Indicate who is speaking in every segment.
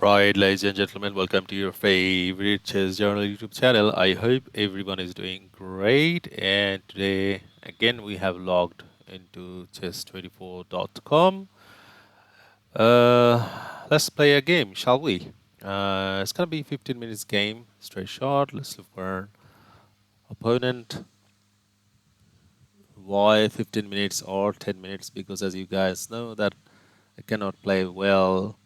Speaker 1: Right, ladies and gentlemen, welcome to your favorite chess journal YouTube channel. I hope everyone is doing great. And today, again, we have logged into chess24.com. Let's play a game, shall we? It's gonna be 15 minutes game, straight shot. Let's look for an opponent. Why 15 minutes or 10 minutes? Because as you guys know that I cannot play well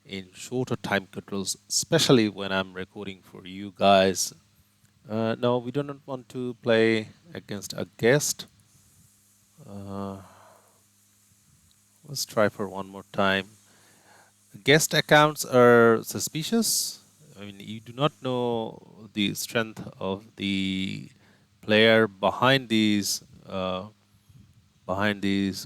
Speaker 1: in shorter time controls, especially when I'm recording for you guys. No, we do not want to play against a guest. Uh, let's try for one more time. Guest accounts are suspicious. I mean, you do not know the strength of the player behind these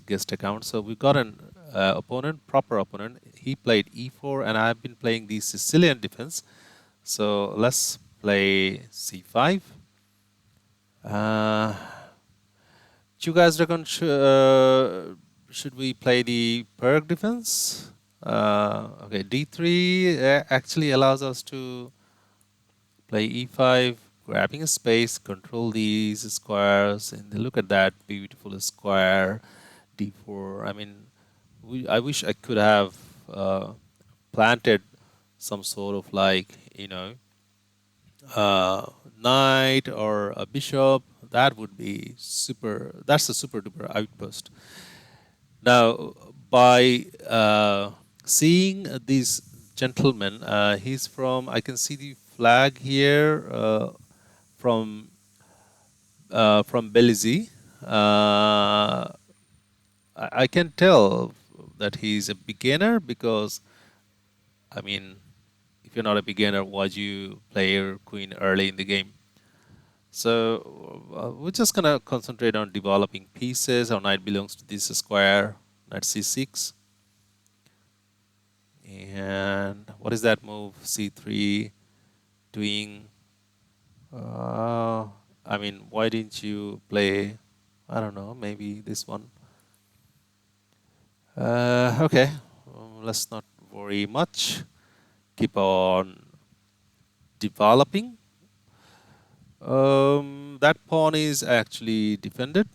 Speaker 1: guest accounts. So we got an opponent, proper opponent. He played e4, and I've been playing the Sicilian Defense. So let's play c5. Do you guys reckon should we play the Perk defense? Okay, d3 actually allows us to play e5, grabbing a space, control these squares, and look at that beautiful square. d4. I mean, I wish I could have planted some sort of uh, knight or a bishop. That would be super. That's a super duper outpost. Now, by seeing this gentleman, he's from. I can see the flag here from Belize. I can tell that he's a beginner because, I mean, if you're not a beginner, why'd you play your queen early in the game? So we're just gonna concentrate on developing pieces. Our knight belongs to this square, knight c6. And what is that move? c3 doing. I mean, why didn't you play? I don't know, maybe this one. Okay, let's not worry much. Keep on developing. That pawn is actually defended.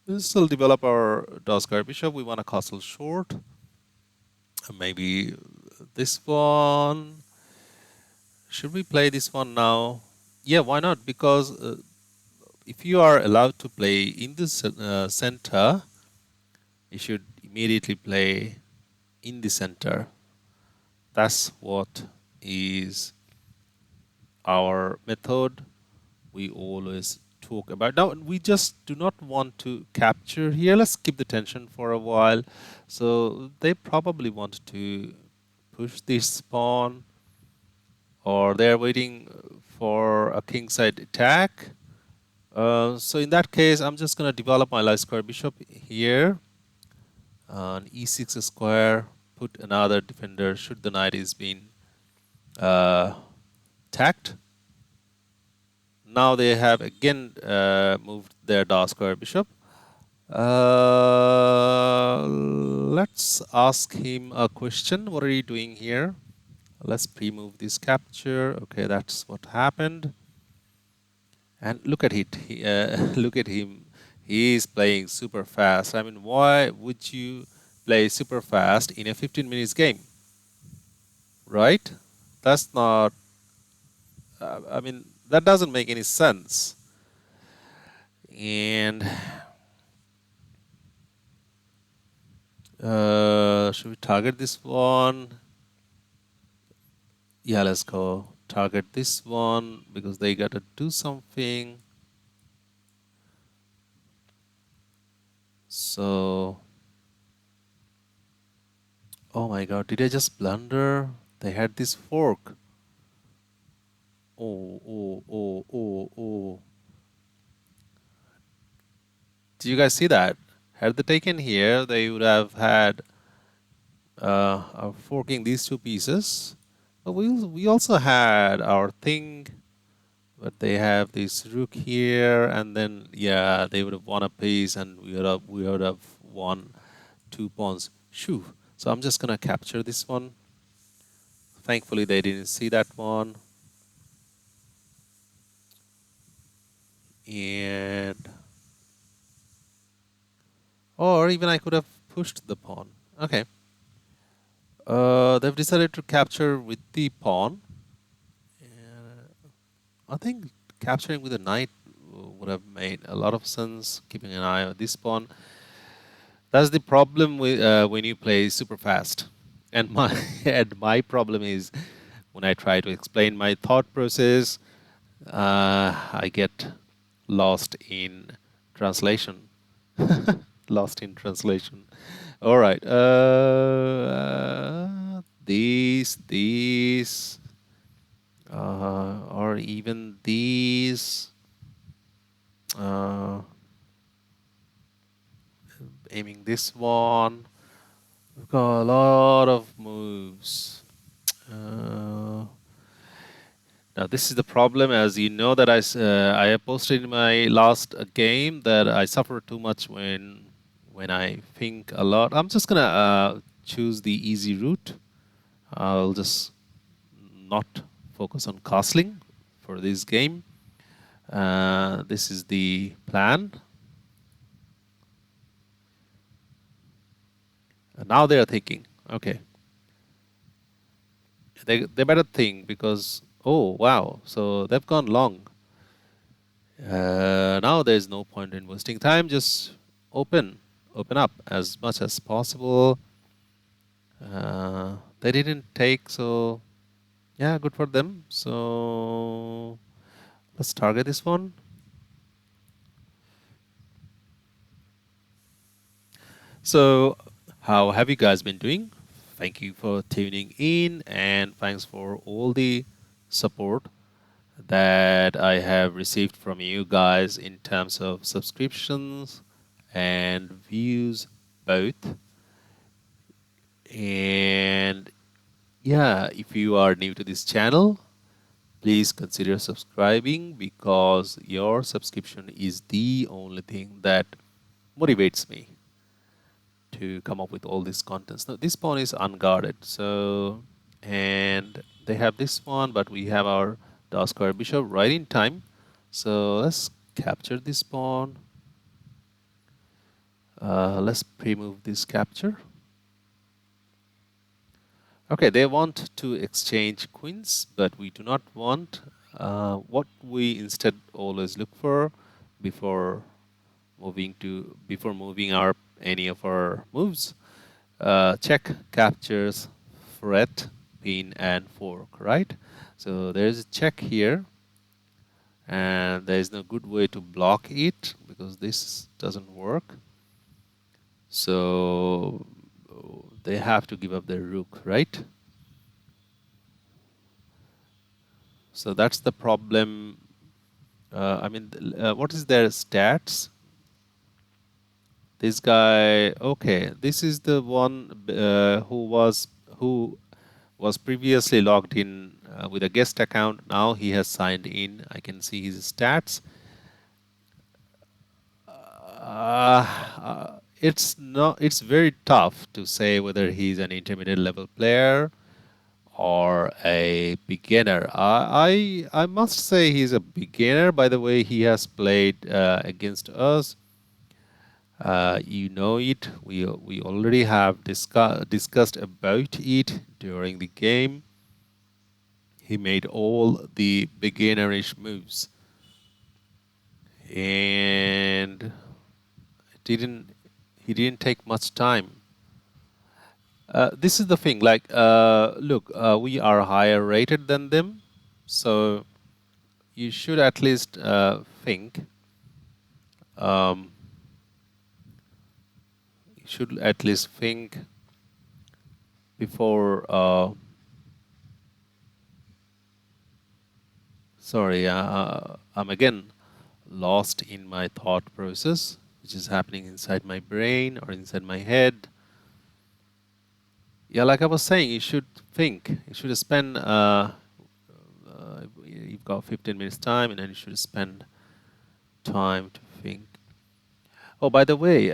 Speaker 1: We'll still develop our Dosgar bishop. We want a castle short. Maybe this one. Should we play this one now? Yeah, why not? Because if you are allowed to play in the center, you should immediately play in the center. That's what is our method we always talk about. Now, we just do not want to capture here. Let's keep the tension for a while. So they probably want to push this pawn, or they're waiting for a kingside attack. So in that case, I'm just going to develop my light square bishop here. On e6 square, put another defender should the knight is being attacked. Now they have again moved their dark square bishop. Let's ask him a question. What are you doing here? Let's pre-move this capture. Okay, that's what happened. And look at it. Look at him. He is playing super fast. I mean, why would you play super fast in a 15 minutes game? Right? That's not. I mean, that doesn't make any sense. And should we target this one? Yeah, let's go target this one because they got to do something. So, oh my god, did I just blunder? They had this fork. Oh. Do you guys see that? Had they taken here, they would have had forking these two pieces. But we also had our thing, but they have this rook here, and then yeah, they would have won a piece, and we would have won 2 pawns. Shoo. So I'm just gonna capture this one. Thankfully, they didn't see that one. And or even I could have pushed the pawn. Okay. They've decided to capture with the pawn. I think capturing with a knight would have made a lot of sense, keeping an eye on this pawn. That's the problem with when you play super fast. And my and my problem is when I try to explain my thought process, I get lost in translation. Lost in translation. All right. These, or even these. Uh, Aiming this one. We've got a lot of moves. Uh, Now this is the problem, as you know that I have posted in my last game that I suffer too much when I think a lot. I'm just gonna choose the easy route. I'll just not focus on castling for this game. This is the plan. And now they are thinking, okay, they better think because oh wow, so they've gone long. Now there's no point in wasting time. Just open up as much as possible. They didn't take, so yeah, good for them. So let's target this one. So how have you guys been doing? Thank you for tuning in and thanks for all the support that I have received from you guys in terms of subscriptions and views both. And yeah, if you are new to this channel, please consider subscribing because your subscription is the only thing that motivates me to come up with all these contents. Now, this pawn is unguarded, so and they have this one, but we have our dark square bishop right in time. So let's capture this pawn. Let's pre-move this capture. Okay, they want to exchange queens, but we do not want. What we instead always look for before moving our any of our moves, check captures, threat, pin, and fork. Right. So there's a check here, and there is no good way to block it because this doesn't work. So they have to give up their rook, right? So that's the problem. I mean, what is their stats? This guy, okay, this is the one who was previously logged in with a guest account. Now he has signed in. I can see his stats. It's not. It's very tough to say whether he's an intermediate level player or a beginner. I must say he's a beginner by the way he has played against us. You know it. We already have discussed about it during the game. He made all the beginnerish moves, and it didn't. He didn't take much time. This is the thing. Like, look, we are higher rated than them, so you should at least think. Um, you should at least think before. Sorry, I'm again lost in my thought process, which is happening inside my brain or inside my head. Yeah, like I was saying, you should think. You should spend. You've got 15 minutes time, and then you should spend time to think. Oh, by the way,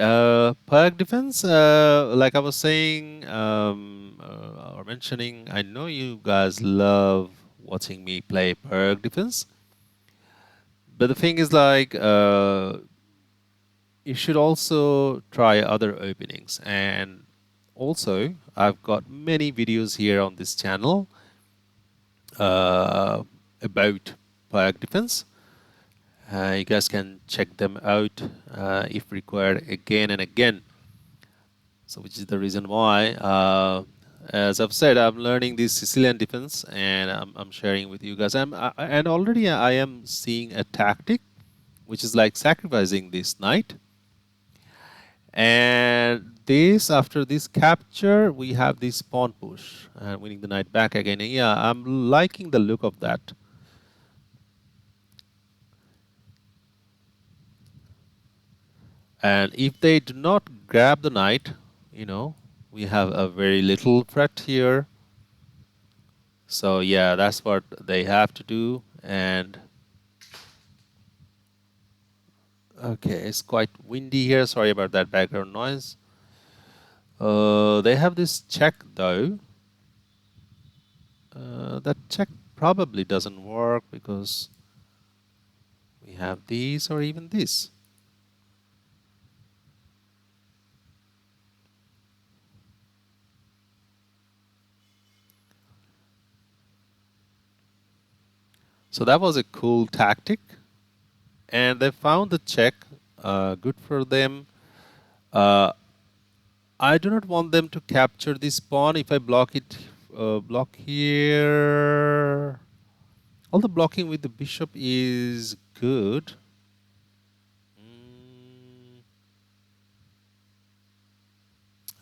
Speaker 1: Park Defense, like I was saying or mentioning, I know you guys love watching me play Park Defense, but the thing is like you should also try other openings. And also, I've got many videos here on this channel uh, about Park Defense. You guys can check them out if required again and again. So, which is the reason why, as I've said, I'm learning this Sicilian defense, and I'm sharing with you guys. And already I am seeing a tactic, which is like sacrificing this knight. And this, after this capture, we have this pawn push and winning the knight back again. And yeah, I'm liking the look of that. And if they do not grab the knight, you know, we have a very little threat here. So yeah, that's what they have to do. And okay, it's quite windy here. Sorry about that background noise. They have this check though. That check probably doesn't work because we have these or even this. So that was a cool tactic. And they found the check. Good for them. I do not want them to capture this pawn. If I block it, block here. All the blocking with the bishop is good.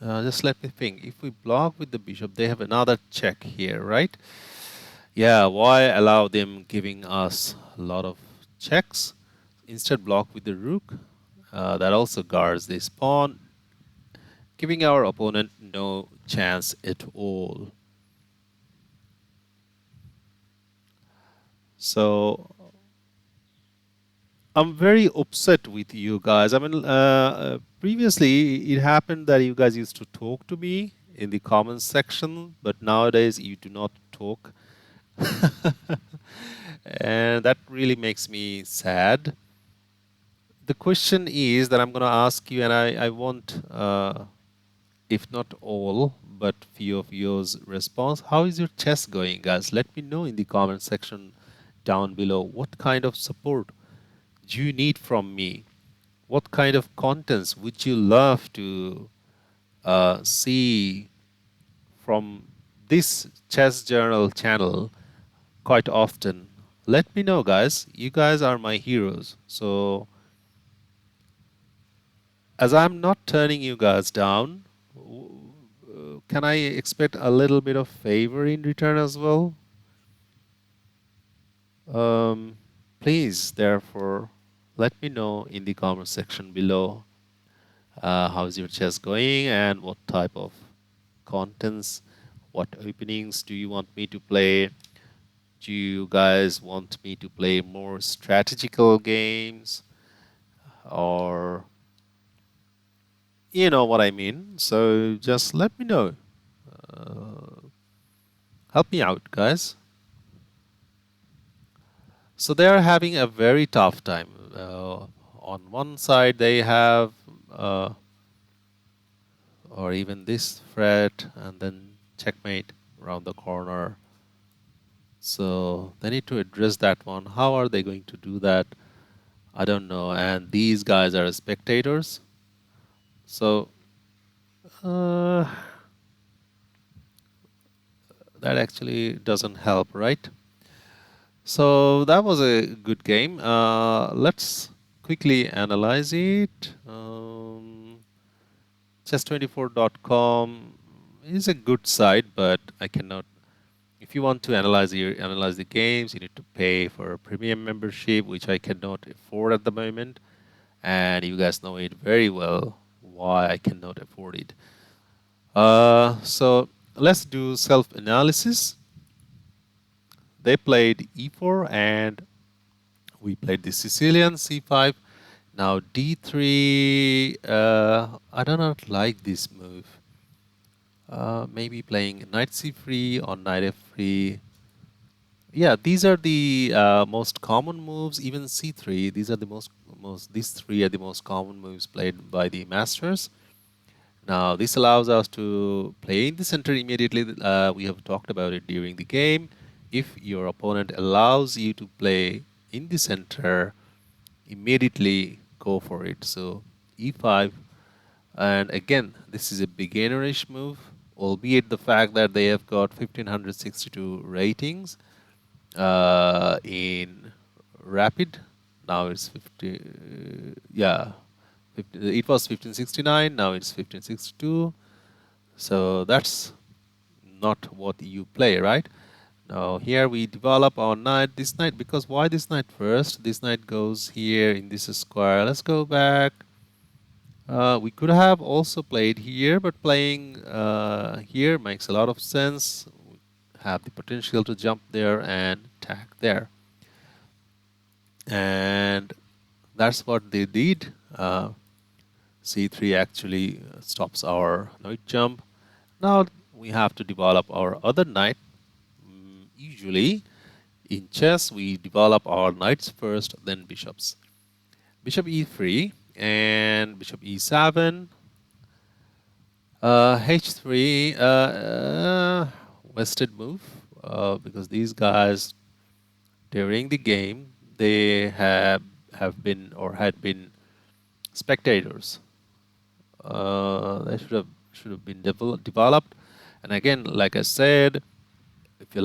Speaker 1: Just let me think. If we block with the bishop, they have another check here, right? Yeah, why allow them giving us a lot of checks? Instead, block with the rook. That also guards this pawn, giving our opponent no chance at all. So I'm very upset with you guys. I mean, previously it happened that you guys used to talk to me in the comments section, but nowadays you do not talk. And that really makes me sad. The question is that I'm going to ask you, and I want, if not all, but few of yours response. How is your chess going, guys? Let me know in the comment section down below. What kind of support do you need from me? What kind of contents would you love to see from this chess journal channel quite often? Let me know, guys. You guys are my heroes. So as I'm not turning you guys down, can I expect a little bit of favor in return as well? Please, therefore, let me know in the comment section below how's your chess going and what type of contents, what openings do you want me to play? Do you guys want me to play more strategical games? Or you know what I mean? So just let me know. Help me out, guys. So they are having a very tough time. On one side, they have, or even this threat, and then checkmate around the corner. So they need to address that one. How are they going to do that? I don't know. And these guys are spectators. So that actually doesn't help, right? So that was a good game. Let's quickly analyze it. Chess24.com is a good site, but I cannot. If you want to analyze the games, you need to pay for a premium membership, which I cannot afford at the moment. And you guys know it very well why I cannot afford it. So let's do self-analysis. They played e4 and we played the Sicilian c5. Now d3, I do not like this move. Maybe playing knight c3 or knight f3. Yeah, these are the most common moves. Even c3, these are the these three are the most common moves played by the masters. Now, this allows us to play in the center immediately. We have talked about it during the game. If your opponent allows you to play in the center, immediately go for it. So, e5. And again, this is a beginnerish move, albeit the fact that they have got 1562 ratings in rapid. Now it's 50, yeah, 50, it was 1569, now it's 1562. So that's not what you play, right? Now here we develop our knight, this knight, because why this knight first? This knight goes here in this square. Let's go back. We could have also played here, but playing here makes a lot of sense. We have the potential to jump there and attack there. And that's what they did. C3 actually stops our knight jump. Now we have to develop our other knight. Usually in chess we develop our knights first, then bishops. Bishop e3 and bishop e7. H3, wasted move because these guys during the game they have been or had been spectators. They should have been developed. And again, like I said, if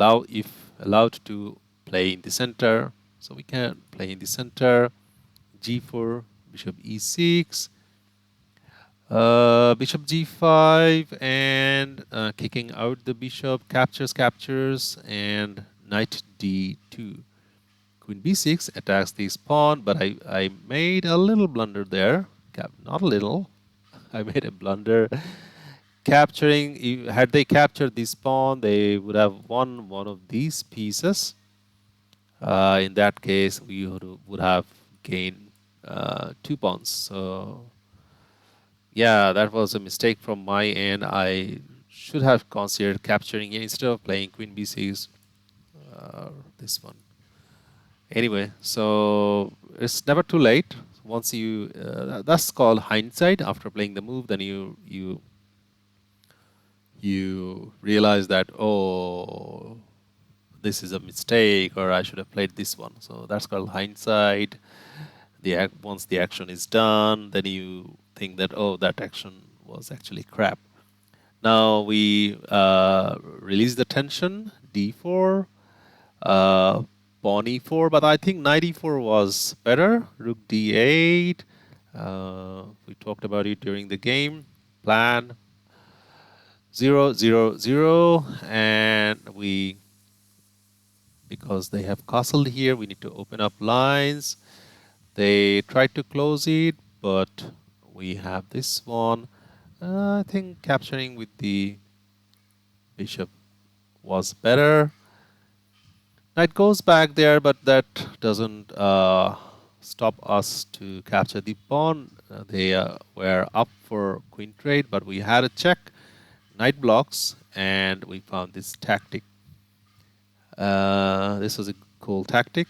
Speaker 1: allowed to play in the center, so we can play in the center. G4, bishop e6, bishop g5, and kicking out the bishop, captures, and knight d2. Queen b6 attacks this pawn, but I made a little blunder there. Not a little. I made a blunder. Capturing, had they captured this pawn, they would have won one of these pieces. In that case, we would have gained 2 pawns. So, yeah, that was a mistake from my end. I should have considered capturing it instead of playing queen b6. This one. Anyway, so it's never too late. Once you, that's called hindsight. After playing the move, then you realize that, oh, this is a mistake, or I should have played this one. So that's called hindsight. Once the action is done, then you think that, oh, that action was actually crap. Now we release the tension, d4, pawn e4, but I think knight e4 was better. Rook d8. We talked about it during the game. Plan 0, 0, 0, and because they have castled here, we need to open up lines. They tried to close it, but we have this one. I think capturing with the bishop was better. Knight goes back there, but that doesn't stop us to capture the pawn. They were up for queen trade, but we had a check. Knight blocks, and we found this tactic. This was a cool tactic.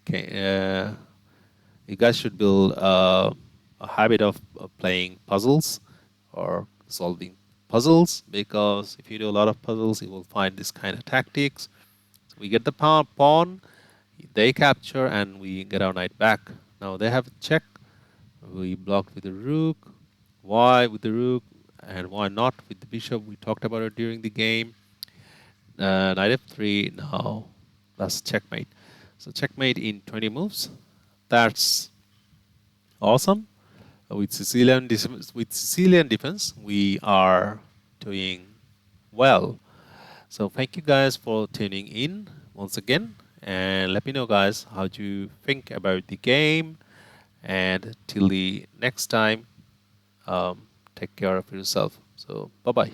Speaker 1: You guys should build a habit of playing puzzles or solving puzzles, because if you do a lot of puzzles, you will find this kind of tactics. So we get the pawn, they capture, and we get our knight back. Now they have a check. We blocked with the rook. Why with the rook? And why not with the bishop? We talked about it during the game. Knight f3. Now that's checkmate. So checkmate in 20 moves. That's awesome. With Sicilian Defense, we are doing well. So thank you guys for tuning in once again, and let me know, guys, how do you think about the game. And till the next time, take care of yourself. So bye bye.